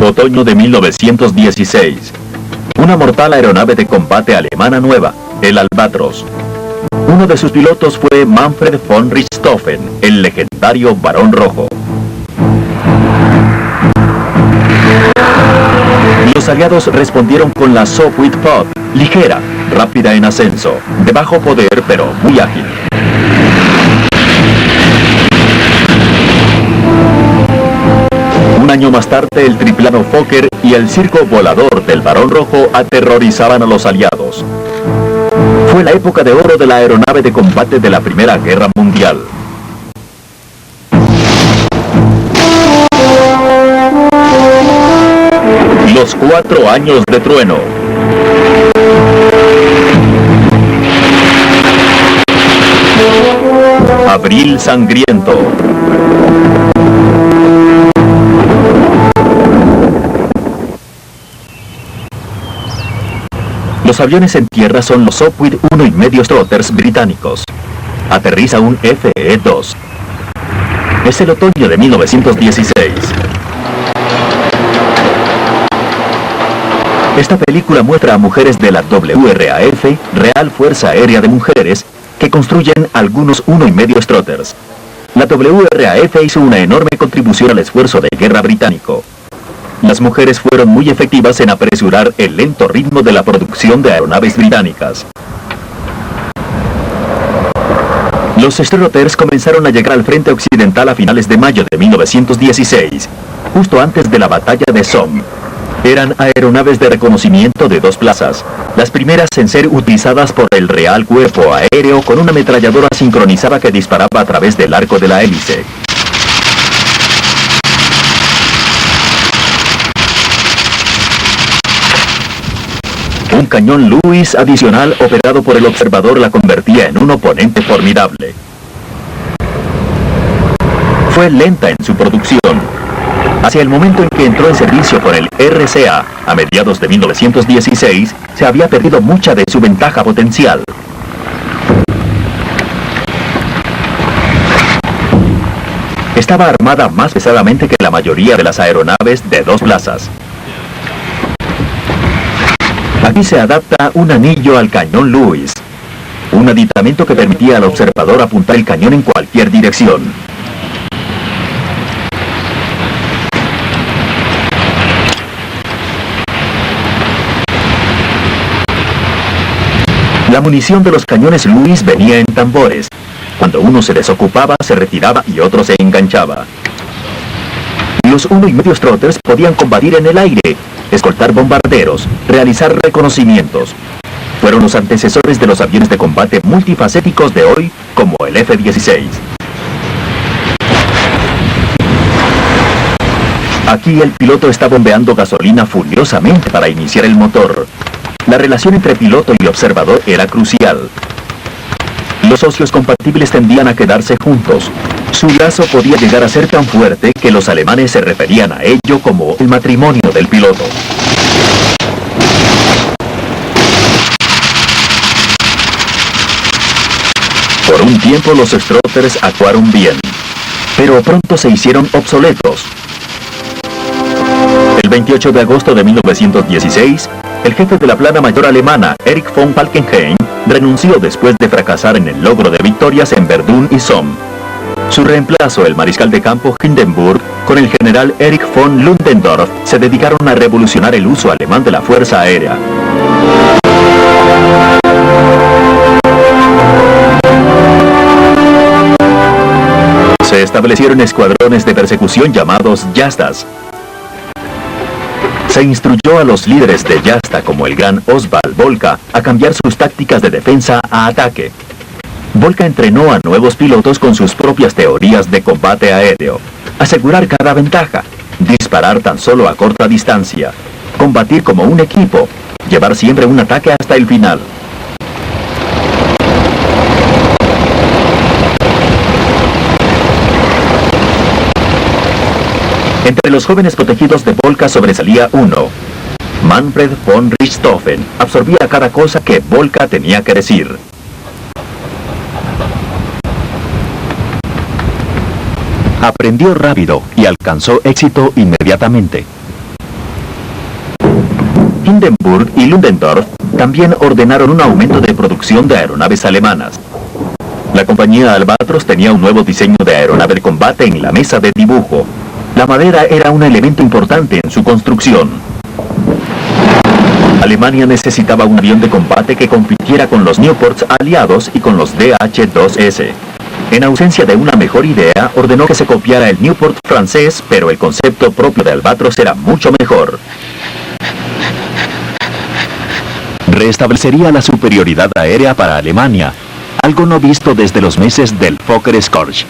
Otoño de 1916. Una mortal aeronave de combate alemana nueva, el Albatros. Uno de sus pilotos fue Manfred von Richthofen, el legendario Barón Rojo. Los aliados respondieron con la Sopwith Pod, ligera, rápida en ascenso, de bajo poder pero muy ágil. Un año más tarde, el triplano Fokker y el circo volador del Barón Rojo aterrorizaban a los aliados. Fue la época de oro de la aeronave de combate de la Primera Guerra Mundial. Los 4 años de trueno. Abril sangriento. Los aviones en tierra son los Sopwith 1,5 Trotters británicos. Aterriza un FE-2. Es el otoño de 1916. Esta película muestra a mujeres de la WRAF, Real Fuerza Aérea de Mujeres, que construyen algunos 1,5 Trotters. La WRAF hizo una enorme contribución al esfuerzo de guerra británico. Las mujeres fueron muy efectivas en apresurar el lento ritmo de la producción de aeronaves británicas. Los Trotters comenzaron a llegar al frente occidental a finales de mayo de 1916, justo antes de la batalla de Somme. Eran aeronaves de reconocimiento de 2 plazas, las primeras en ser utilizadas por el Real Cuerpo Aéreo con una ametralladora sincronizada que disparaba a través del arco de la hélice. Un cañón Lewis adicional operado por el observador la convertía en un oponente formidable. Fue lenta en su producción. Hacia el momento en que entró en servicio con el RCA, a mediados de 1916, se había perdido mucha de su ventaja potencial. Estaba armada más pesadamente que la mayoría de las aeronaves de 2 plazas. Aquí se adapta un anillo al cañón Lewis, un aditamento que permitía al observador apuntar el cañón en cualquier dirección. La munición de los cañones Lewis venía en tambores. Cuando uno se desocupaba, se retiraba y otro se enganchaba. Los 1,5 Trotters podían combatir en el aire, escoltar bombarderos, realizar reconocimientos. Fueron los antecesores de los aviones de combate multifacéticos de hoy, como el F-16. Aquí el piloto está bombeando gasolina furiosamente para iniciar el motor. La relación entre piloto y observador era crucial. Los socios compatibles tendían a quedarse juntos. Su lazo podía llegar a ser tan fuerte que los alemanes se referían a ello como el matrimonio del piloto. Por un tiempo los Trotters actuaron bien, pero pronto se hicieron obsoletos. El 28 de agosto de 1916, el jefe de la plana mayor alemana, Erich von Falkenhayn, renunció después de fracasar en el logro de victorias en Verdun y Somme. Su reemplazo, el mariscal de campo Hindenburg, con el general Erich von Ludendorff, se dedicaron a revolucionar el uso alemán de la fuerza aérea. Se establecieron escuadrones de persecución llamados Jastas. Se instruyó a los líderes de Jasta, como el gran Oswald Volka, a cambiar sus tácticas de defensa a ataque. Volka entrenó a nuevos pilotos con sus propias teorías de combate aéreo. Asegurar cada ventaja, disparar tan solo a corta distancia, combatir como un equipo, llevar siempre un ataque hasta el final. Entre los jóvenes protegidos de Volka sobresalía uno. Manfred von Richthofen absorbía cada cosa que Volka tenía que decir. Aprendió rápido y alcanzó éxito inmediatamente. Hindenburg y Ludendorff también ordenaron un aumento de producción de aeronaves alemanas. La compañía Albatros tenía un nuevo diseño de aeronave de combate en la mesa de dibujo. La madera era un elemento importante en su construcción. Alemania necesitaba un avión de combate que compitiera con los Nieuports aliados y con los DH-2S. En ausencia de una mejor idea, ordenó que se copiara el Nieuport francés, pero el concepto propio de Albatros era mucho mejor. Restablecería la superioridad aérea para Alemania, algo no visto desde los meses del Fokker Scorch.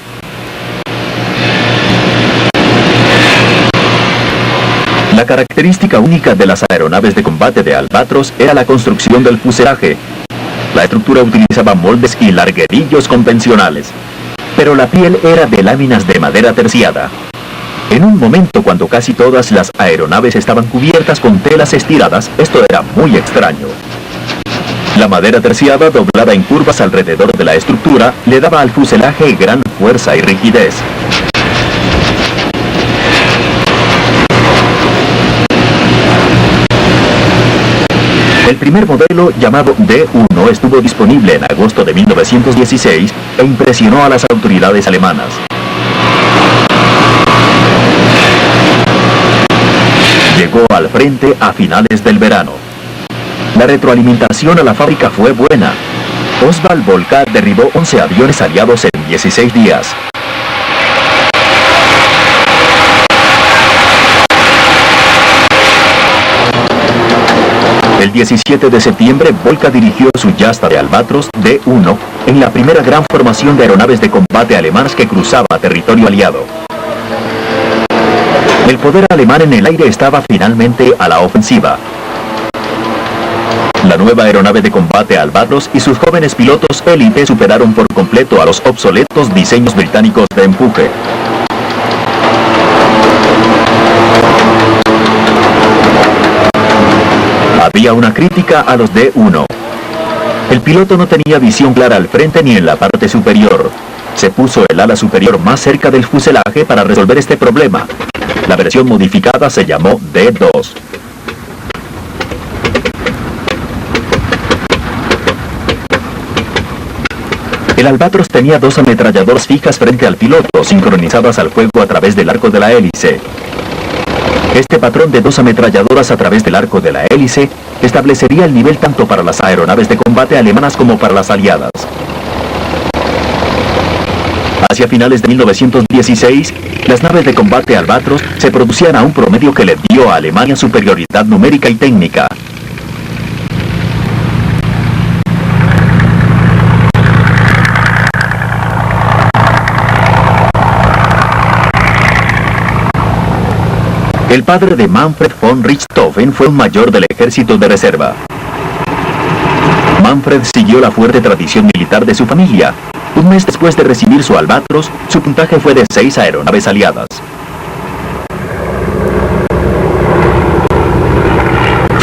La característica única de las aeronaves de combate de Albatros era la construcción del fuselaje. La estructura utilizaba moldes y larguerillos convencionales, pero la piel era de láminas de madera terciada. En un momento cuando casi todas las aeronaves estaban cubiertas con telas estiradas, esto era muy extraño. La madera terciada, doblada en curvas alrededor de la estructura, le daba al fuselaje gran fuerza y rigidez. El primer modelo, llamado D-1, estuvo disponible en agosto de 1916 e impresionó a las autoridades alemanas. Llegó al frente a finales del verano. La retroalimentación a la fábrica fue buena. Oswald Volka derribó 11 aviones aliados en 16 días. El 17 de septiembre, Volka dirigió su Jasta de Albatros D-1 en la primera gran formación de aeronaves de combate alemanas que cruzaba territorio aliado. El poder alemán en el aire estaba finalmente a la ofensiva. La nueva aeronave de combate Albatros y sus jóvenes pilotos élite superaron por completo a los obsoletos diseños británicos de empuje. Había una crítica a los D-1. El piloto no tenía visión clara al frente ni en la parte superior. Se puso el ala superior más cerca del fuselaje para resolver este problema. La versión modificada se llamó D-2. El Albatros tenía dos ametralladoras fijas frente al piloto, sincronizadas al fuego a través del arco de la hélice. Este patrón de dos ametralladoras a través del arco de la hélice establecería el nivel tanto para las aeronaves de combate alemanas como para las aliadas. Hacia finales de 1916, las naves de combate Albatros se producían a un promedio que le dio a Alemania superioridad numérica y técnica. El padre de Manfred von Richthofen fue un mayor del ejército de reserva. Manfred siguió la fuerte tradición militar de su familia. Un mes después de recibir su Albatros, su puntaje fue de 6 aeronaves aliadas.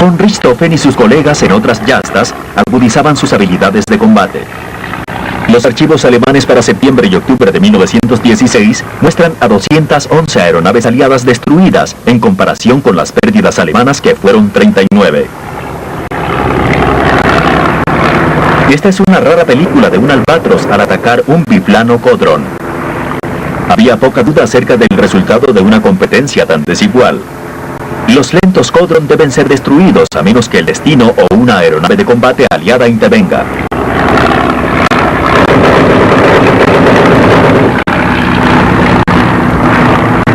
Von Richthofen y sus colegas en otras Jastas agudizaban sus habilidades de combate. Los archivos alemanes para septiembre y octubre de 1916 muestran a 211 aeronaves aliadas destruidas en comparación con las pérdidas alemanas, que fueron 39. Esta es una rara película de un Albatros al atacar un biplano Caudron. Había poca duda acerca del resultado de una competencia tan desigual. Los lentos Caudron deben ser destruidos a menos que el destino o una aeronave de combate aliada intervenga.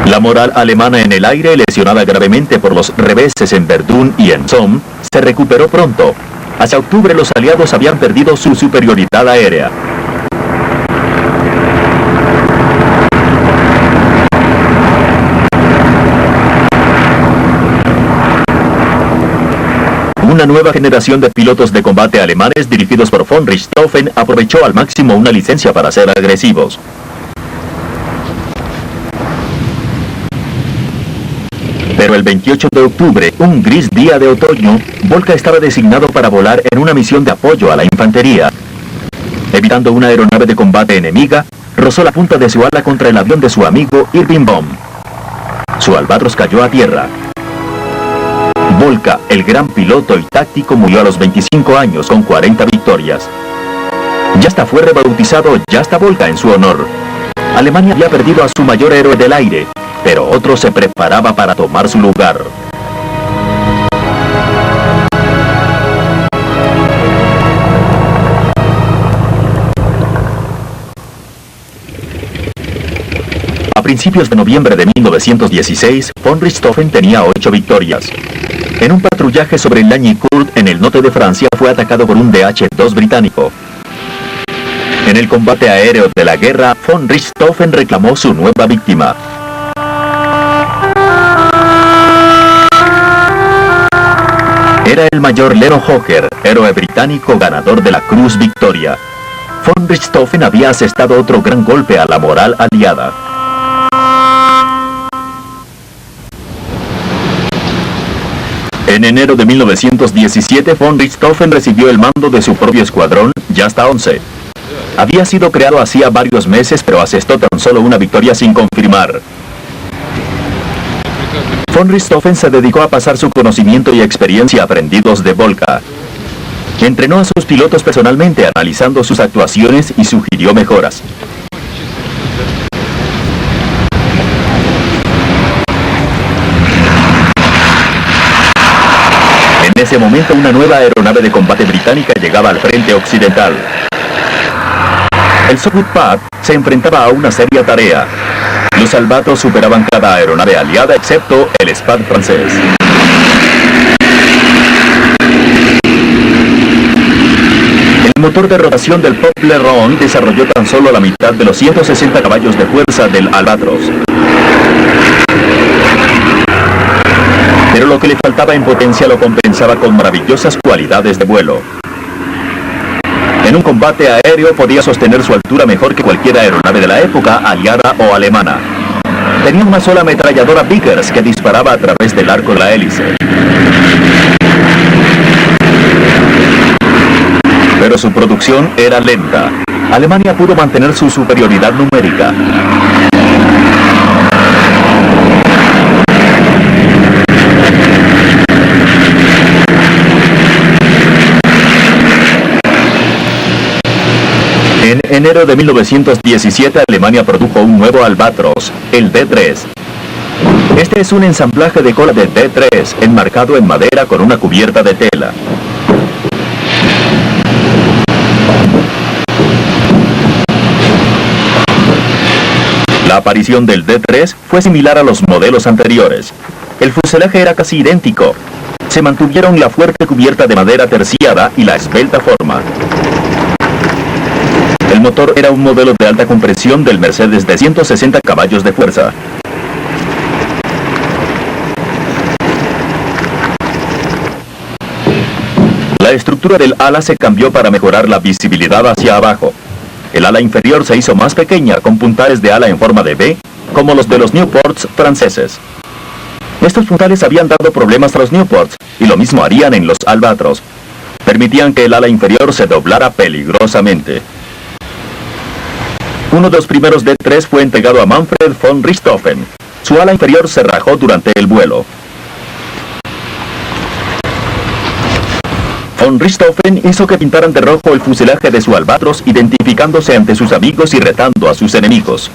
La moral alemana en el aire, lesionada gravemente por los reveses en Verdun y en Somme, se recuperó pronto. Hacia octubre los aliados habían perdido su superioridad aérea. Una nueva generación de pilotos de combate alemanes dirigidos por von Richthofen aprovechó al máximo una licencia para ser agresivos. Pero el 28 de octubre, un gris día de otoño, Volka estaba designado para volar en una misión de apoyo a la infantería. Evitando una aeronave de combate enemiga, rozó la punta de su ala contra el avión de su amigo Irving Baum. Su Albatros cayó a tierra. Volka, el gran piloto y táctico, murió a los 25 años con 40 victorias. Yasta fue rebautizado Yasta Volka en su honor. Alemania había perdido a su mayor héroe del aire, pero otro se preparaba para tomar su lugar. A principios de noviembre de 1916, von Richthofen tenía 8 victorias. En un patrullaje sobre el Lagny-Court en el norte de Francia fue atacado por un DH-2 británico. En el combate aéreo de la guerra, von Richthofen reclamó su nueva víctima. Era el mayor Leno Hawker, héroe británico ganador de la Cruz Victoria. Von Richthofen había asestado otro gran golpe a la moral aliada. En enero de 1917, von Richthofen recibió el mando de su propio escuadrón, Yasta 11. Había sido creado hacía varios meses, pero asestó tan solo una victoria sin confirmar. Von Richthofen se dedicó a pasar su conocimiento y experiencia aprendidos de Volka. Entrenó a sus pilotos personalmente, analizando sus actuaciones y sugirió mejoras. En ese momento, una nueva aeronave de combate británica llegaba al frente occidental. El Sopwith Puff se enfrentaba a una seria tarea. Los Albatros superaban cada aeronave aliada excepto el Spad francés. El motor de rotación del Pop-Leron desarrolló tan solo la mitad de los 160 caballos de fuerza del Albatros. Pero lo que le faltaba en potencia lo compensaba con maravillosas cualidades de vuelo. En un combate aéreo podía sostener su altura mejor que cualquier aeronave de la época, aliada o alemana. Tenía una sola ametralladora Vickers que disparaba a través del arco de la hélice. Pero su producción era lenta. Alemania pudo mantener su superioridad numérica. En enero de 1917, Alemania produjo un nuevo Albatros, el D3. Este es un ensamblaje de cola de D3, enmarcado en madera con una cubierta de tela. La aparición del D3 fue similar a los modelos anteriores. El fuselaje era casi idéntico. Se mantuvieron la fuerte cubierta de madera terciada y la esbelta forma. El motor era un modelo de alta compresión del Mercedes de 160 caballos de fuerza. La estructura del ala se cambió para mejorar la visibilidad hacia abajo. El ala inferior se hizo más pequeña, con puntales de ala en forma de V, como los de los Nieuports franceses. Estos puntales habían dado problemas a los Nieuports, y lo mismo harían en los Albatros. Permitían que el ala inferior se doblara peligrosamente. Uno de los primeros D3 fue entregado a Manfred von Richthofen. Su ala inferior se rajó durante el vuelo. Von Richthofen hizo que pintaran de rojo el fuselaje de su Albatros, identificándose ante sus amigos y retando a sus enemigos.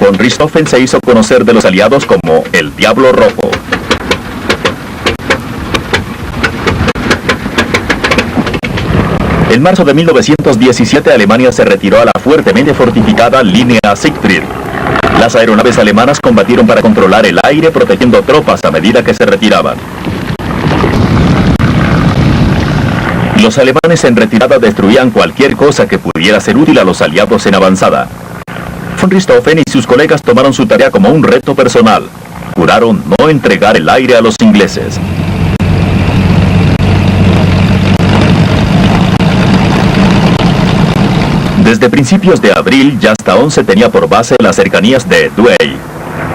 Von Richthofen se hizo conocer de los aliados como el Diablo Rojo. En marzo de 1917, Alemania se retiró a la fuertemente fortificada línea Siegfried. Las aeronaves alemanas combatieron para controlar el aire, protegiendo tropas a medida que se retiraban. Los alemanes en retirada destruían cualquier cosa que pudiera ser útil a los aliados en avanzada. Von Richthofen y sus colegas tomaron su tarea como un reto personal. Juraron no entregar el aire a los ingleses. Desde principios de abril, Yasta 11 tenía por base las cercanías de Douai.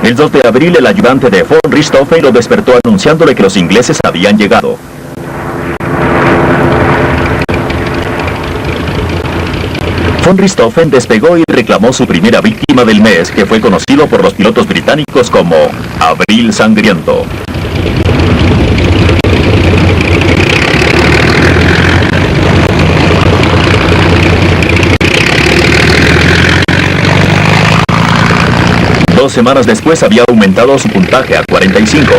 El 2 de abril, el ayudante de von Richthofen lo despertó anunciándole que los ingleses habían llegado. Von Richthofen despegó y reclamó su primera víctima del mes, que fue conocido por los pilotos británicos como Abril Sangriento. Dos semanas después había aumentado su puntaje a 45.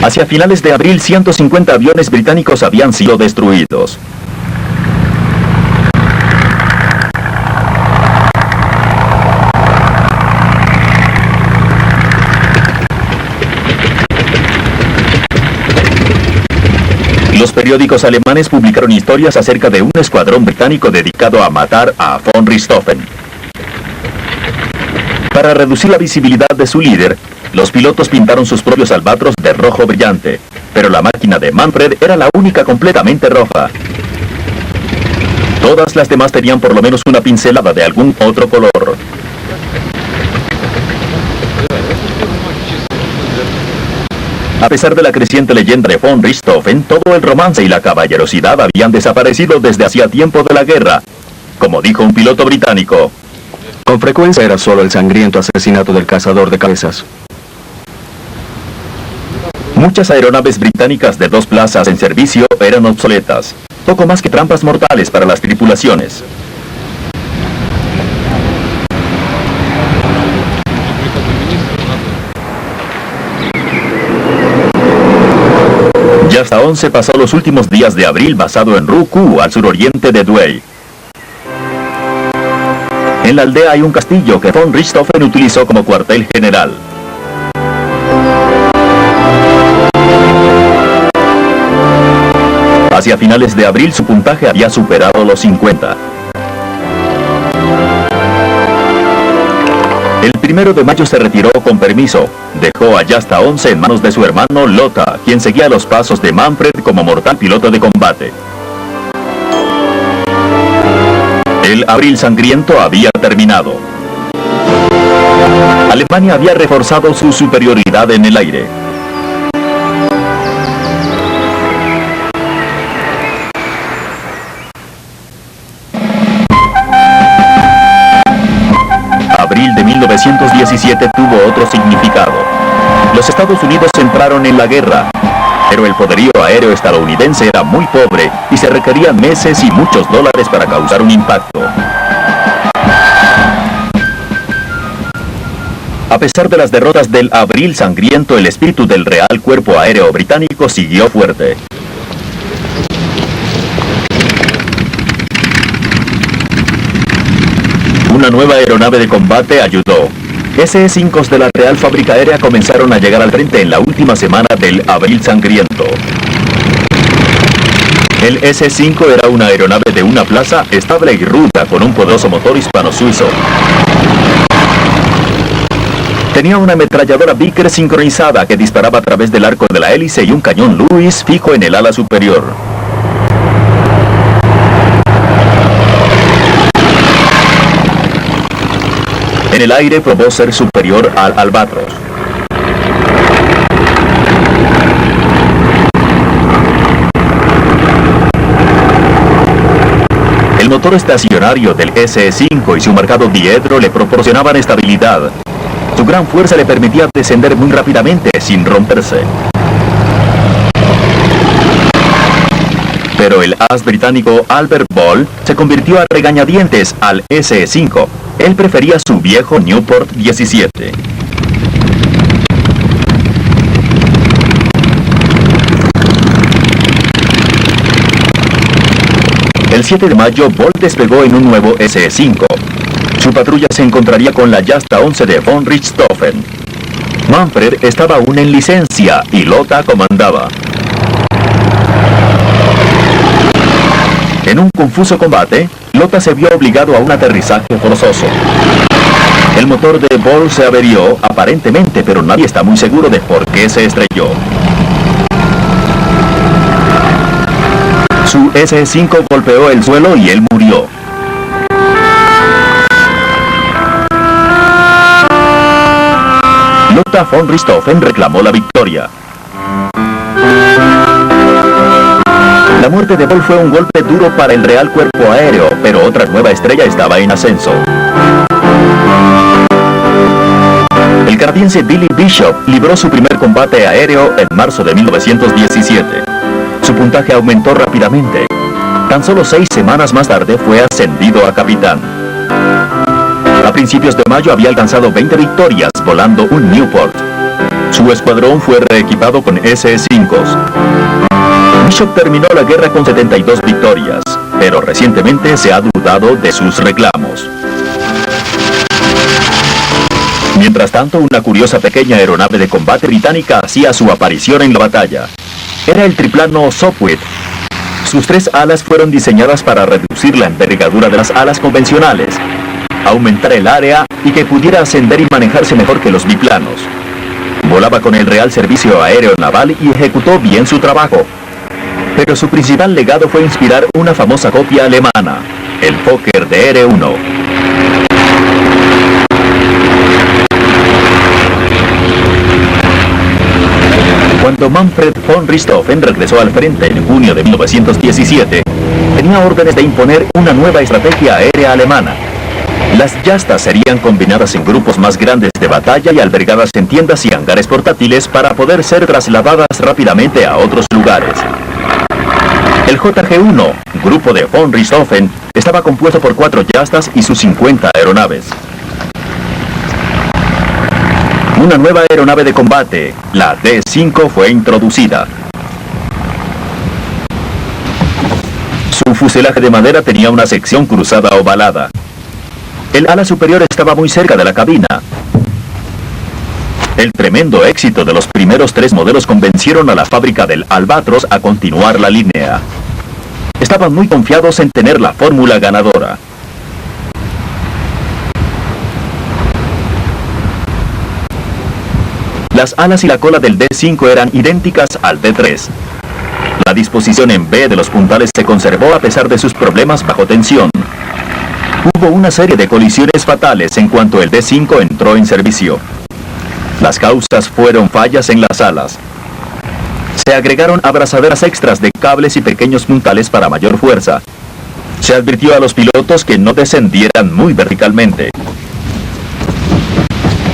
Hacia finales de abril, 150 aviones británicos habían sido destruidos. Los periódicos alemanes publicaron historias acerca de un escuadrón británico dedicado a matar a Von Richthofen. Para reducir la visibilidad de su líder, los pilotos pintaron sus propios albatros de rojo brillante, pero la máquina de Manfred era la única completamente roja. Todas las demás tenían por lo menos una pincelada de algún otro color. A pesar de la creciente leyenda de Von Richthofen, todo el romance y la caballerosidad habían desaparecido desde hacía tiempo de la guerra. Como dijo un piloto británico, con frecuencia era solo el sangriento asesinato del cazador de cabezas. Muchas aeronaves británicas de dos plazas en servicio eran obsoletas, poco más que trampas mortales para las tripulaciones. Jasta 11 pasó los últimos días de abril basado en Ruku, al suroriente de Douai. En la aldea hay un castillo que Von Richthofen utilizó como cuartel general. Hacia finales de abril su puntaje había superado los 50. El 1 de mayo se retiró con permiso. Dejó a Jasta 11 en manos de su hermano Lothar, quien seguía los pasos de Manfred como mortal piloto de combate. El abril sangriento había terminado. Alemania había reforzado su superioridad en el aire. Abril de 1917 tuvo otro significado. Los Estados Unidos entraron en la guerra, pero el poderío aéreo estadounidense era muy pobre y se requerían meses y muchos dólares para causar un impacto. A pesar de las derrotas del abril sangriento, el espíritu del Real Cuerpo Aéreo Británico siguió fuerte. Una nueva aeronave de combate ayudó. SS-5 de la Real Fábrica Aérea comenzaron a llegar al frente en la última semana del abril sangriento. El S-5 era una aeronave de una plaza estable y ruda con un poderoso motor hispano-suizo. Tenía una ametralladora Vickers sincronizada que disparaba a través del arco de la hélice y un cañón Lewis fijo en el ala superior. En el aire probó ser superior al Albatros. El motor estacionario del SS-5 y su marcado diedro le proporcionaban estabilidad. Su gran fuerza le permitía descender muy rápidamente sin romperse. Pero el as británico Albert Ball se convirtió a regañadientes al SS-5. Él prefería su viejo Newport 17. El 7 de mayo, Ball despegó en un nuevo SS-5. Su patrulla se encontraría con la Jasta 11 de Von Richthofen. Manfred estaba aún en licencia y Lothar comandaba. En un confuso combate, Lothar se vio obligado a un aterrizaje forzoso. El motor de Ball se averió, aparentemente, pero nadie está muy seguro de por qué se estrelló. Su SS-5 golpeó el suelo y él murió. Lothar von Richthofen reclamó la victoria. La muerte de Ball fue un golpe duro para el Real Cuerpo Aéreo, pero otra nueva estrella estaba en ascenso. El canadiense Billy Bishop libró su primer combate aéreo en marzo de 1917. Su puntaje aumentó rápidamente. Tan solo 6 semanas más tarde fue ascendido a capitán. A principios de mayo había alcanzado 20 victorias volando un Newport. Su escuadrón fue reequipado con SS-5s. Bishop terminó la guerra con 72 victorias, pero recientemente se ha dudado de sus reclamos. Mientras tanto, una curiosa pequeña aeronave de combate británica hacía su aparición en la batalla. Era el triplano Sopwith. Sus 3 alas fueron diseñadas para reducir la envergadura de las alas convencionales, aumentar el área y que pudiera ascender y manejarse mejor que los biplanos. Volaba con el Real Servicio Aéreo Naval y ejecutó bien su trabajo. Pero su principal legado fue inspirar una famosa copia alemana, el Fokker DR-1. Cuando Manfred von Richthofen regresó al frente en junio de 1917, tenía órdenes de imponer una nueva estrategia aérea alemana. Las yastas serían combinadas en grupos más grandes de batalla y albergadas en tiendas y hangares portátiles para poder ser trasladadas rápidamente a otros lugares. El JG-1, grupo de von Richthofen, estaba compuesto por 4 yastas y sus 50 aeronaves. Una nueva aeronave de combate, la D-5, fue introducida. Su fuselaje de madera tenía una sección cruzada ovalada. El ala superior estaba muy cerca de la cabina. El tremendo éxito de los primeros 3 modelos convencieron a la fábrica del Albatros a continuar la línea. Estaban muy confiados en tener la fórmula ganadora. Las alas y la cola del D-5 eran idénticas al D-3. La disposición en B de los puntales se conservó a pesar de sus problemas bajo tensión. Hubo una serie de colisiones fatales en cuanto el D-5 entró en servicio. Las causas fueron fallas en las alas. Se agregaron abrazaderas extras de cables y pequeños puntales para mayor fuerza. Se advirtió a los pilotos que no descendieran muy verticalmente.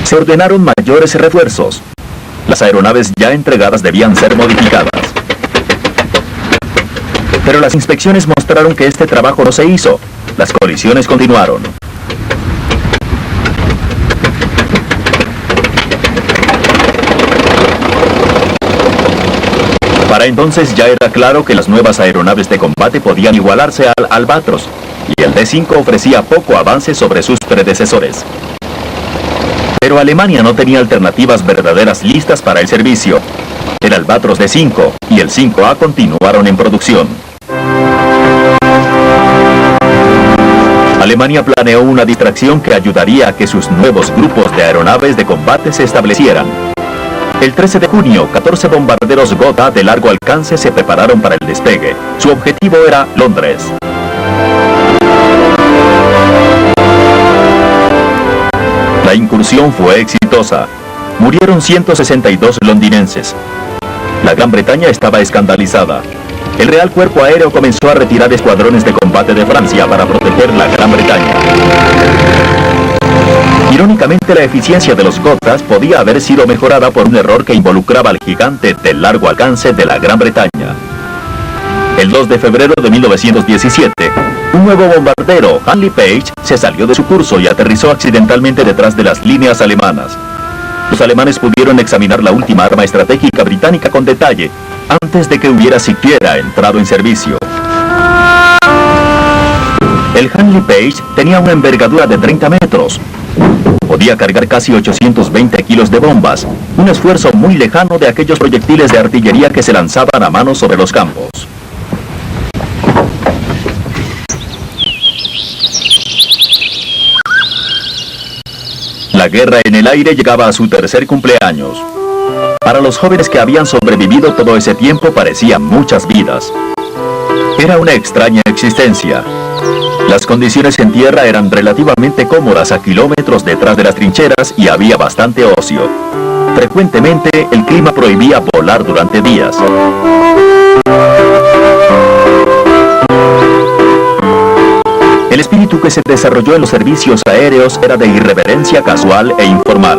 Se ordenaron mayores refuerzos. Las aeronaves ya entregadas debían ser modificadas. Pero las inspecciones mostraron que este trabajo no se hizo. Las colisiones continuaron. Para entonces ya era claro que las nuevas aeronaves de combate podían igualarse al Albatros, y el D-5 ofrecía poco avance sobre sus predecesores. Pero Alemania no tenía alternativas verdaderas listas para el servicio. El Albatros D-5 y el 5A continuaron en producción. Alemania planeó una distracción que ayudaría a que sus nuevos grupos de aeronaves de combate se establecieran. El 13 de junio, 14 bombarderos Gotha de largo alcance se prepararon para el despegue. Su objetivo era Londres. La incursión fue exitosa. Murieron 162 londinenses. La Gran Bretaña estaba escandalizada. El Real Cuerpo Aéreo comenzó a retirar escuadrones de combate de Francia para proteger la Gran Bretaña. Irónicamente, la eficiencia de los Gothas podía haber sido mejorada por un error que involucraba al gigante de largo alcance de la Gran Bretaña. El 2 de febrero de 1917, un nuevo bombardero, Handley Page, se salió de su curso y aterrizó accidentalmente detrás de las líneas alemanas. Los alemanes pudieron examinar la última arma estratégica británica con detalle, antes de que hubiera siquiera entrado en servicio. El Handley Page tenía una envergadura de 30 metros. Podía cargar casi 820 kilos de bombas, un esfuerzo muy lejano de aquellos proyectiles de artillería que se lanzaban a mano sobre los campos. La guerra en el aire llegaba a su tercer cumpleaños. Para los jóvenes que habían sobrevivido todo ese tiempo parecían muchas vidas. Era una extraña existencia. Las condiciones en tierra eran relativamente cómodas a kilómetros detrás de las trincheras y había bastante ocio. Frecuentemente el clima prohibía volar durante días. El espíritu que se desarrolló en los servicios aéreos era de irreverencia casual e informal.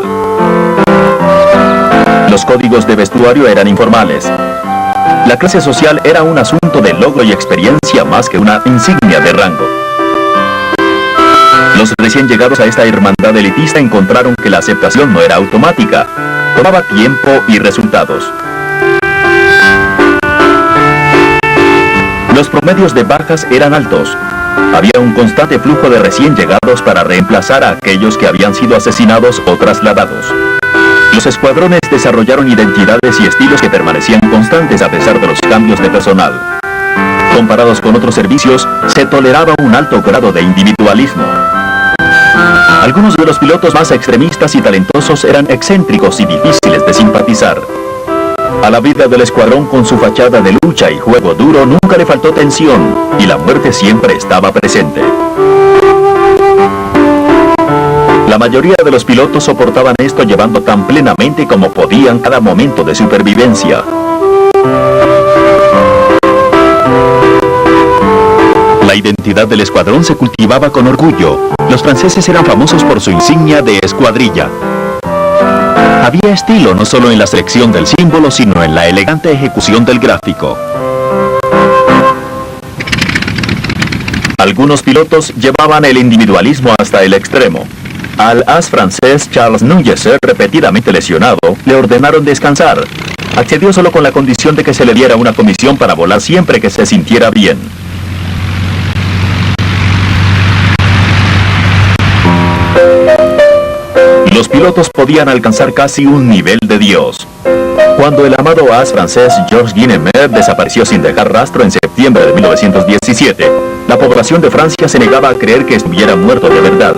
Los códigos de vestuario eran informales. La clase social era un asunto de logro y experiencia más que una insignia de rango. Los recién llegados a esta hermandad elitista encontraron que la aceptación no era automática, tomaba tiempo y resultados. Los promedios de bajas eran altos. Había un constante flujo de recién llegados para reemplazar a aquellos que habían sido asesinados o trasladados. Los escuadrones desarrollaron identidades y estilos que permanecían constantes a pesar de los cambios de personal. Comparados con otros servicios, se toleraba un alto grado de individualismo. Algunos de los pilotos más extremistas y talentosos eran excéntricos y difíciles de simpatizar. A la vida del escuadrón, con su fachada de lucha y juego duro, nunca le faltó tensión, y la muerte siempre estaba presente. La mayoría de los pilotos soportaban esto llevando tan plenamente como podían cada momento de supervivencia. La identidad del escuadrón se cultivaba con orgullo. Los franceses eran famosos por su insignia de escuadrilla. Había estilo no solo en la selección del símbolo, sino en la elegante ejecución del gráfico. Algunos pilotos llevaban el individualismo hasta el extremo. Al as francés Charles Nungesser, repetidamente lesionado, le ordenaron descansar. Accedió solo con la condición de que se le diera una comisión para volar siempre que se sintiera bien. Los pilotos podían alcanzar casi un nivel de Dios. Cuando el amado as francés Georges Guinemer desapareció sin dejar rastro en septiembre de 1917, la población de Francia se negaba a creer que estuviera muerto de verdad.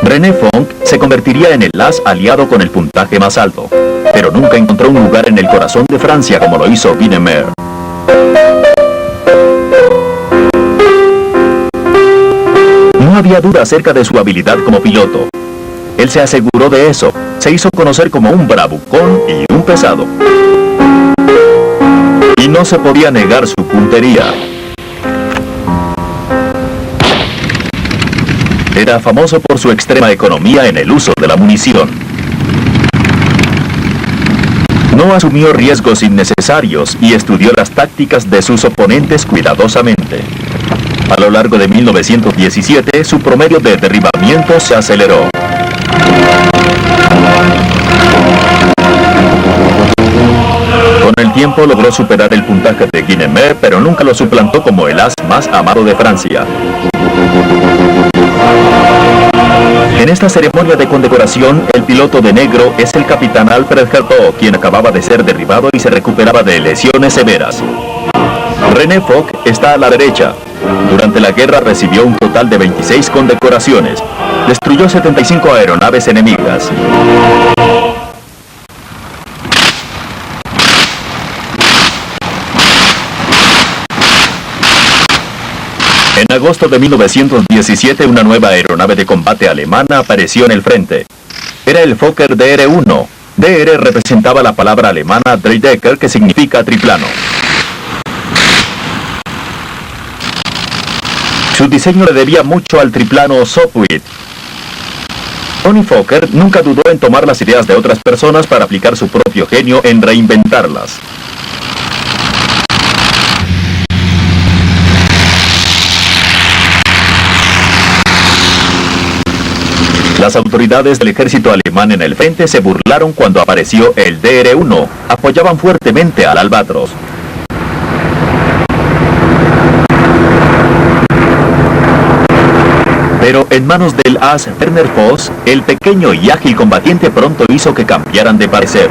René Fonck se convertiría en el as aliado con el puntaje más alto, pero nunca encontró un lugar en el corazón de Francia como lo hizo Guinemer. No había duda acerca de su habilidad como piloto. Él se aseguró de eso, se hizo conocer como un bravucón y un pesado. Y no se podía negar su puntería. Era famoso por su extrema economía en el uso de la munición. No asumió riesgos innecesarios y estudió las tácticas de sus oponentes cuidadosamente. A lo largo de 1917, su promedio de derribamiento se aceleró. Con el tiempo logró superar el puntaje de Guinemer, pero nunca lo suplantó como el as más amado de Francia. En esta ceremonia de condecoración, el piloto de negro es el capitán Alfred Hertot, quien acababa de ser derribado y se recuperaba de lesiones severas. René Fonck está a la derecha. Durante la guerra recibió un total de 26 condecoraciones. Destruyó 75 aeronaves enemigas. En agosto de 1917, una nueva aeronave de combate alemana apareció en el frente. Era el Fokker DR-1. DR representaba la palabra alemana Dreidecker, que significa triplano. Su diseño le debía mucho al triplano Sopwith. Tony Fokker nunca dudó en tomar las ideas de otras personas para aplicar su propio genio en reinventarlas. Las autoridades del ejército alemán en el frente se burlaron cuando apareció el DR-1. Apoyaban fuertemente al Albatros. Pero en manos del as Werner Voss, el pequeño y ágil combatiente pronto hizo que cambiaran de parecer.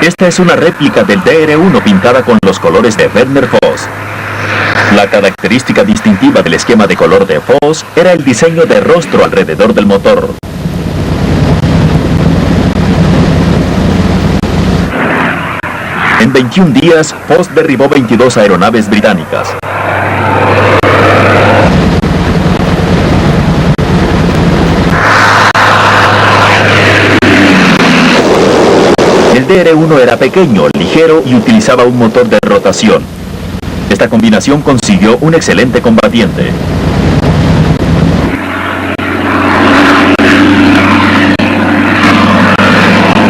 Esta es una réplica del DR-1 pintada con los colores de Werner Voss. La característica distintiva del esquema de color de Voss era el diseño de rostro alrededor del motor. En 21 días, Post derribó 22 aeronaves británicas. El DR-1 era pequeño, ligero y utilizaba un motor de rotación. Esta combinación consiguió un excelente combatiente.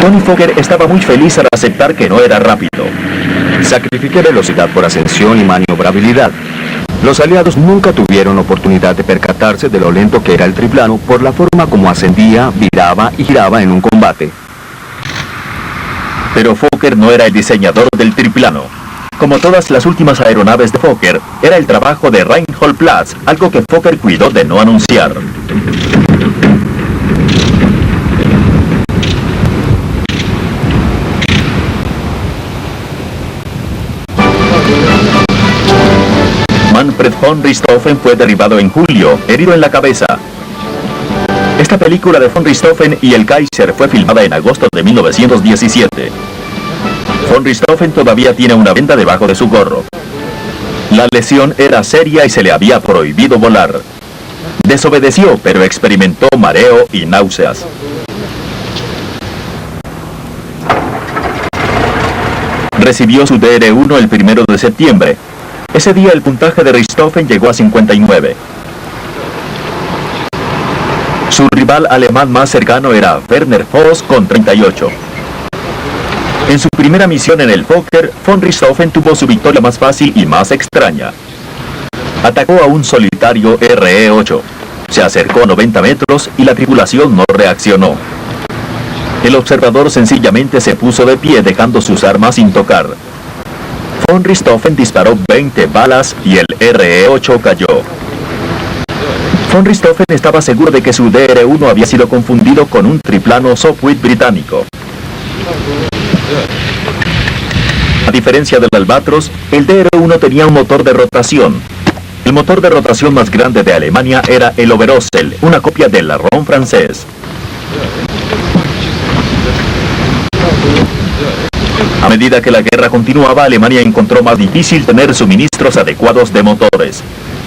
Tony Fokker estaba muy feliz al aceptar que no era rápido. Sacrifiqué velocidad por ascensión y maniobrabilidad. Los aliados nunca tuvieron oportunidad de percatarse de lo lento que era el triplano por la forma como ascendía, viraba y giraba en un combate. Pero Fokker no era el diseñador del triplano. Como todas las últimas aeronaves de Fokker, era el trabajo de Reinhold Platz, algo que Fokker cuidó de no anunciar. Manfred von Richthofen fue derribado en julio, herido en la cabeza. Esta película de von Richthofen y el Kaiser fue filmada en agosto de 1917. Von Richthofen todavía tiene una venda debajo de su gorro. La lesión era seria y se le había prohibido volar. Desobedeció, pero experimentó mareo y náuseas. Recibió su DR-1 el 1 de septiembre. Ese día el puntaje de Richthofen llegó a 59. Su rival alemán más cercano era Werner Voss con 38. En su primera misión en el Fokker, von Richthofen tuvo su victoria más fácil y más extraña. Atacó a un solitario RE-8. Se acercó a 90 metros y la tripulación no reaccionó. El observador sencillamente se puso de pie dejando sus armas sin tocar. Von Richthofen disparó 20 balas y el RE-8 cayó. Von Richthofen estaba seguro de que su DR-1 había sido confundido con un triplano Sopwith británico. A diferencia del Albatros, el DR-1 tenía un motor de rotación. El motor de rotación más grande de Alemania era el Overossel, una copia del Larron francés. A medida que la guerra continuaba, Alemania encontró más difícil tener suministros adecuados de motores.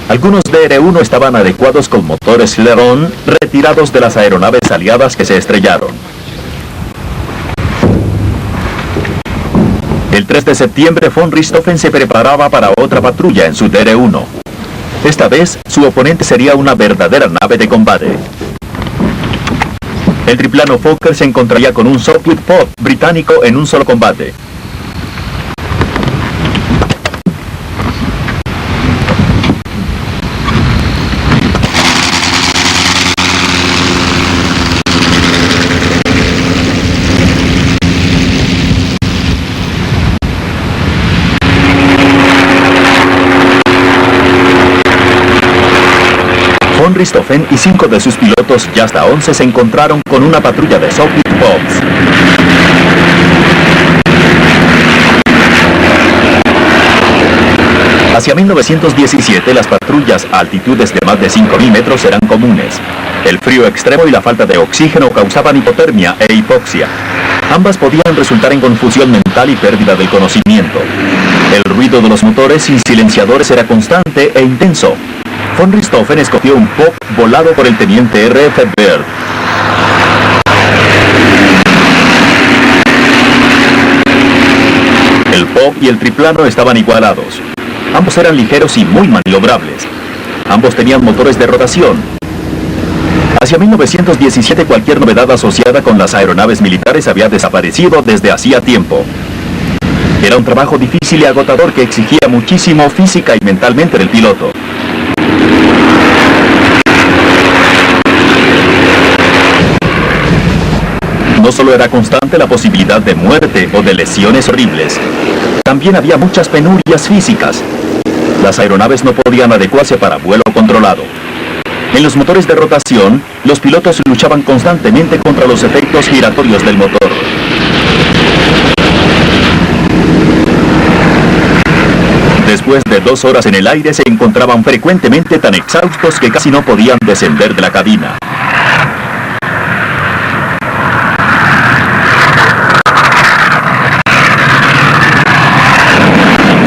Algunos DR-1 estaban adecuados con motores Larron retirados de las aeronaves aliadas que se estrellaron. El 3 de septiembre, von Richthofen se preparaba para otra patrulla en su DR-1. Esta vez, su oponente sería una verdadera nave de combate. El triplano Fokker se encontraría con un Sopwith Pod británico en un solo combate. Von Richthofen y 5 de sus pilotos y hasta 11 se encontraron con una patrulla de Sopwith Pods. Hacia 1917 las patrullas a altitudes de más de 5.000 metros eran comunes. El frío extremo y la falta de oxígeno causaban hipotermia e hipoxia. Ambas podían resultar en confusión mental y pérdida del conocimiento. El ruido de los motores sin silenciadores era constante e intenso. Von Richthofen escogió un Pop volado por el teniente R.F. Byrd. El Pop y el triplano estaban igualados. Ambos eran ligeros y muy maniobrables. Ambos tenían motores de rotación. Hacia 1917 cualquier novedad asociada con las aeronaves militares había desaparecido desde hacía tiempo. Era un trabajo difícil y agotador que exigía muchísimo física y mentalmente del piloto. No solo era constante la posibilidad de muerte o de lesiones horribles, también había muchas penurias físicas. Las aeronaves no podían adecuarse para vuelo controlado. En los motores de rotación, los pilotos luchaban constantemente contra los efectos giratorios del motor. Después de 2 horas en el aire, se encontraban frecuentemente tan exhaustos que casi no podían descender de la cabina.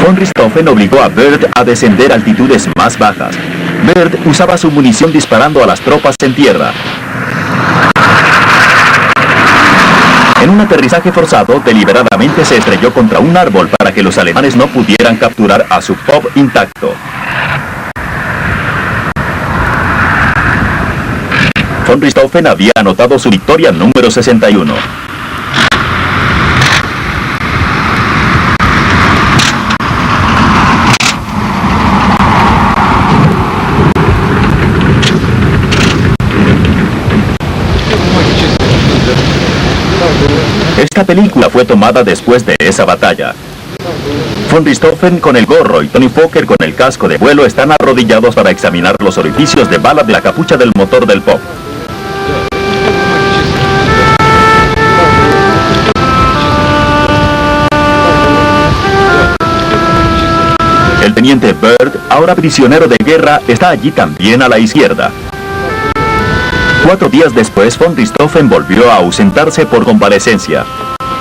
Von Richthofen obligó a Byrd a descender a altitudes más bajas. Byrd usaba su munición disparando a las tropas en tierra. En un aterrizaje forzado, deliberadamente se estrelló contra un árbol para que los alemanes no pudieran capturar a su Pop intacto. Von Richthofen había anotado su victoria número 61. Esta película fue tomada después de esa batalla. Von Richthofen con el gorro y Tony Fokker con el casco de vuelo están arrodillados para examinar los orificios de bala de la capucha del motor del Pop. El teniente Byrd, ahora prisionero de guerra, está allí también a la izquierda. 4 días después, Von Richthofen volvió a ausentarse por convalecencia.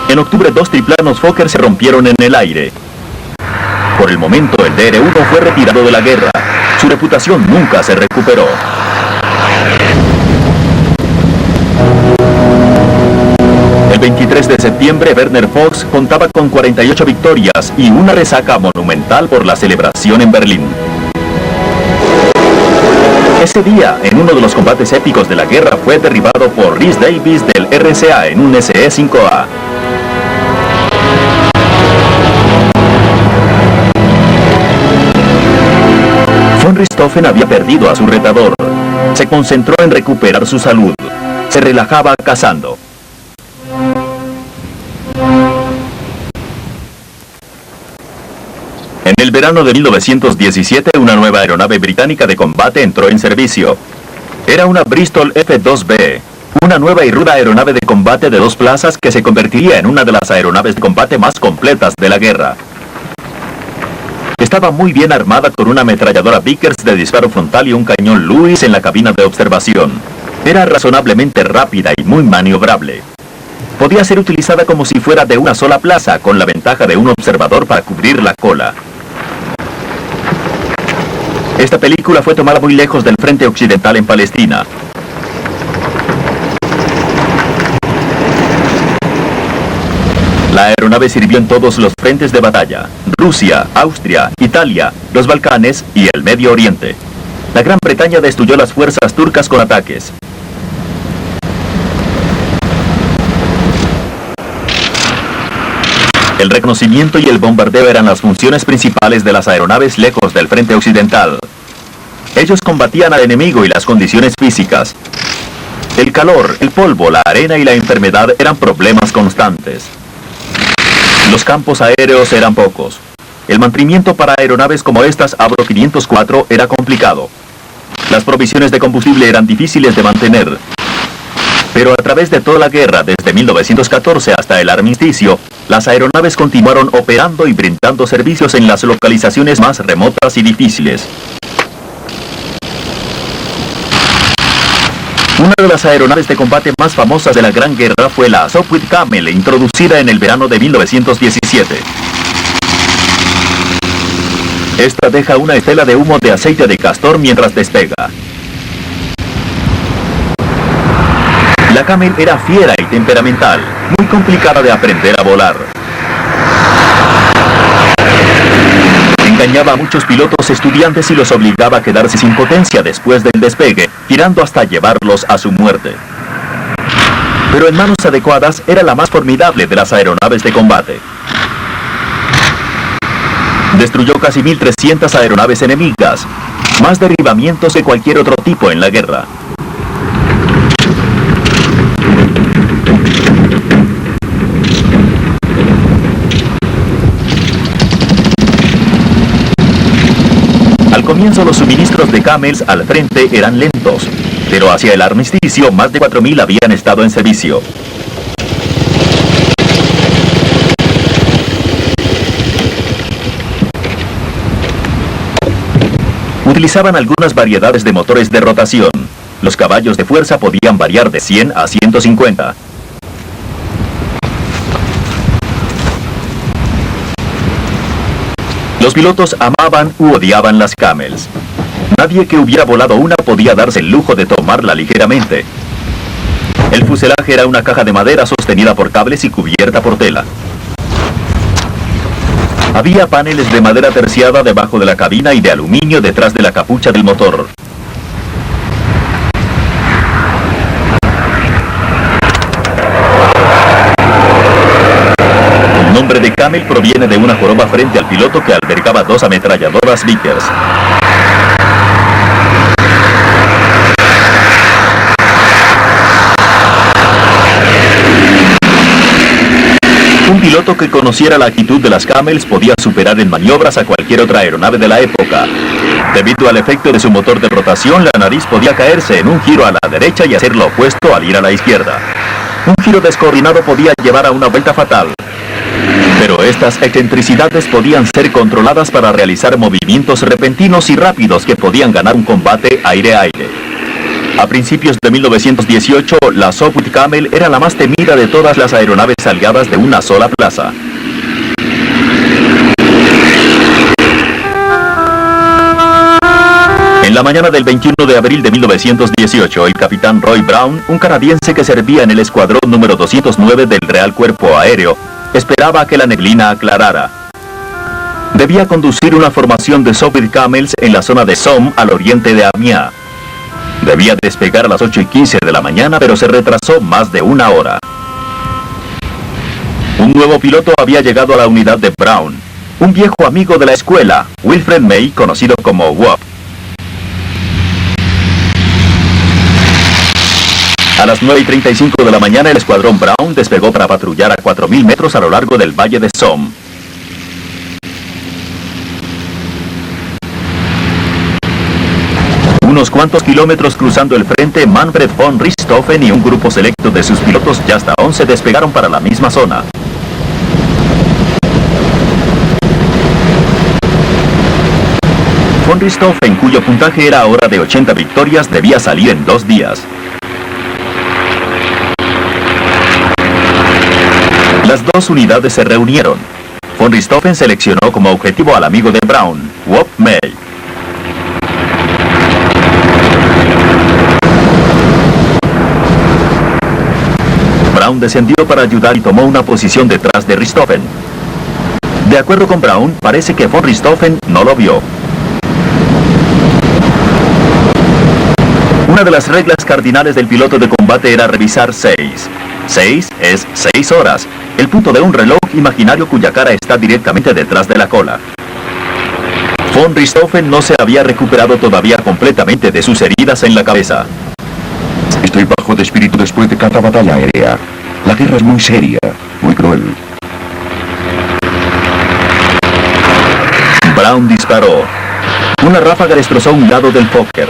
En octubre, 2 triplanos Fokker se rompieron en el aire. Por el momento, el DR-1 fue retirado de la guerra. Su reputación nunca se recuperó. El 23 de septiembre, Werner Fox contaba con 48 victorias y una resaca monumental por la celebración en Berlín. Ese día, en uno de los combates épicos de la guerra, fue derribado por Rhys Davies del RCA en un SE-5A. Von Richthofen había perdido a su retador. Se concentró en recuperar su salud. Se relajaba cazando. En el verano de 1917, una nueva aeronave británica de combate entró en servicio. Era una Bristol F-2B, una nueva y ruda aeronave de combate de 2 plazas que se convertiría en una de las aeronaves de combate más completas de la guerra. Estaba muy bien armada con una ametralladora Vickers de disparo frontal y un cañón Lewis en la cabina de observación. Era razonablemente rápida y muy maniobrable. Podía ser utilizada como si fuera de una sola plaza, con la ventaja de un observador para cubrir la cola. Esta película fue tomada muy lejos del frente occidental en Palestina. La aeronave sirvió en todos los frentes de batalla: Rusia, Austria, Italia, los Balcanes y el Medio Oriente. La Gran Bretaña destruyó las fuerzas turcas con ataques. El reconocimiento y el bombardeo eran las funciones principales de las aeronaves lejos del frente occidental. Ellos combatían al enemigo y las condiciones físicas. El calor, el polvo, la arena y la enfermedad eran problemas constantes. Los campos aéreos eran pocos. El mantenimiento para aeronaves como estas Avro 504 era complicado. Las provisiones de combustible eran difíciles de mantener. Pero a través de toda la guerra, desde 1914 hasta el armisticio, las aeronaves continuaron operando y brindando servicios en las localizaciones más remotas y difíciles. Una de las aeronaves de combate más famosas de la Gran Guerra fue la Sopwith Camel, introducida en el verano de 1917. Esta deja una estela de humo de aceite de castor mientras despega. La Camel era fiera y temperamental, muy complicada de aprender a volar. Engañaba a muchos pilotos estudiantes y los obligaba a quedarse sin potencia después del despegue, tirando hasta llevarlos a su muerte. Pero en manos adecuadas era la más formidable de las aeronaves de combate. Destruyó casi 1.300 aeronaves enemigas, más derribamientos que cualquier otro tipo en la guerra. Al comienzo los suministros de Camels al frente eran lentos, pero hacia el armisticio más de 4.000 habían estado en servicio. Utilizaban algunas variedades de motores de rotación. Los caballos de fuerza podían variar de 100 a 150. Los pilotos amaban u odiaban las Camels. Nadie que hubiera volado una podía darse el lujo de tomarla ligeramente. El fuselaje era una caja de madera sostenida por cables y cubierta por tela. Había paneles de madera terciada debajo de la cabina y de aluminio detrás de la capucha del motor. El nombre de Camel proviene de una joroba frente al piloto que albergaba dos ametralladoras Vickers. Un piloto que conociera la actitud de las Camels podía superar en maniobras a cualquier otra aeronave de la época. Debido al efecto de su motor de rotación, la nariz podía caerse en un giro a la derecha y hacer lo opuesto al ir a la izquierda. Un giro descoordinado podía llevar a una vuelta fatal. Pero estas excentricidades podían ser controladas para realizar movimientos repentinos y rápidos que podían ganar un combate aire-aire. A principios de 1918, la Sopwith Camel era la más temida de todas las aeronaves aliadas de una sola plaza. En la mañana del 21 de abril de 1918, el capitán Roy Brown, un canadiense que servía en el escuadrón número 209 del Real Cuerpo Aéreo, esperaba a que la neblina aclarara. Debía conducir una formación de Sopwith Camels en la zona de Somme, al oriente de Amiens. Debía despegar a las 8:15 de la mañana, pero se retrasó más de una hora. Un nuevo piloto había llegado a la unidad de Brown, un viejo amigo de la escuela, Wilfred May, conocido como Wop. A las 9:35 de la mañana, el escuadrón Brown despegó para patrullar a 4.000 metros a lo largo del valle de Somme. Unos cuantos kilómetros cruzando el frente, Manfred von Richthofen y un grupo selecto de sus pilotos y hasta 11 despegaron para la misma zona. Von Richthofen, cuyo puntaje era ahora de 80 victorias, debía salir en 2 días. Las dos unidades se reunieron. Von Richthofen seleccionó como objetivo al amigo de Brown, Wop May. Brown descendió para ayudar y tomó una posición detrás de Richthofen. De acuerdo con Brown, parece que von Richthofen no lo vio. Una de las reglas cardinales del piloto de combate era revisar 6. 6 es 6 horas, el punto de un reloj imaginario cuya cara está directamente detrás de la cola. Von Richthofen no se había recuperado todavía completamente de sus heridas en la cabeza. Estoy bajo de espíritu después de cada batalla aérea. La guerra es muy seria, muy cruel. Brown disparó. Una ráfaga destrozó un lado del Fokker.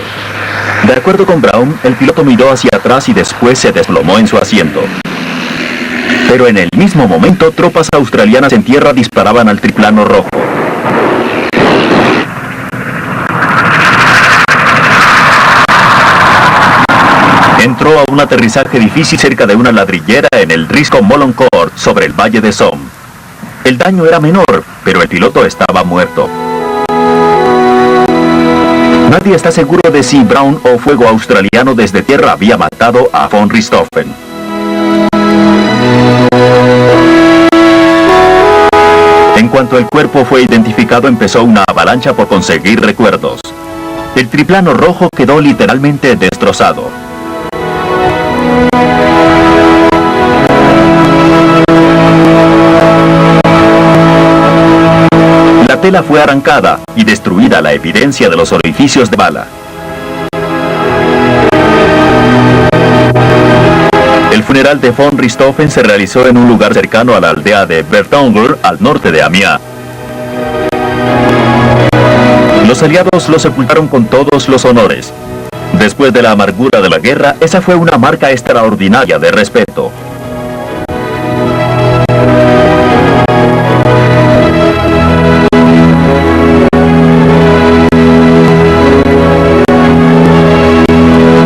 De acuerdo con Brown, el piloto miró hacia atrás y después se desplomó en su asiento. Pero en el mismo momento, tropas australianas en tierra disparaban al triplano rojo. Entró a un aterrizaje difícil cerca de una ladrillera en el Risco-Moloncourt, sobre el valle de Somme. El daño era menor, pero el piloto estaba muerto. Nadie está seguro de si Brown o fuego australiano desde tierra había matado a von Richthofen. En cuanto el cuerpo fue identificado, empezó una avalancha por conseguir recuerdos. El triplano rojo quedó literalmente destrozado. La tela fue arrancada y destruida la evidencia de los orificios de bala. El funeral de von Richthofen se realizó en un lugar cercano a la aldea de Bertonguer, al norte de Amiens. Los aliados lo sepultaron con todos los honores. Después de la amargura de la guerra, esa fue una marca extraordinaria de respeto.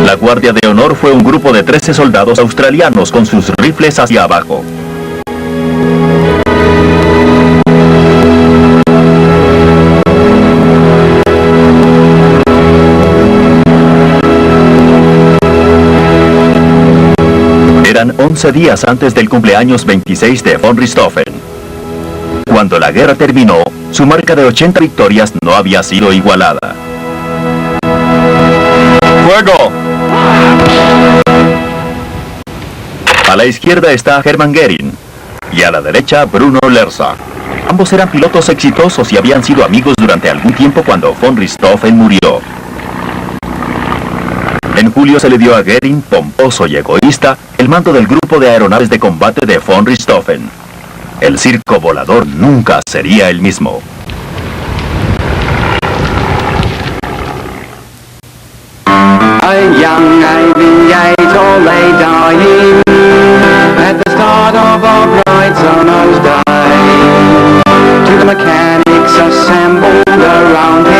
La Guardia de Honor fue un grupo de 13 soldados australianos con sus rifles hacia abajo. Eran 11 días antes del cumpleaños 26 de von Richthofen. Cuando la guerra terminó, su marca de 80 victorias no había sido igualada. ¡Fuego! A la izquierda está Hermann Göring y a la derecha Bruno Lersa. Ambos eran pilotos exitosos y habían sido amigos durante algún tiempo cuando von Richthofen murió. En julio se le dio a Göring, pomposo y egoísta, el mando del grupo de aeronaves de combate de von Richthofen. El circo volador nunca sería el mismo. A young aviator lay dying at the start of a bright summer's day. To the mechanics assembled around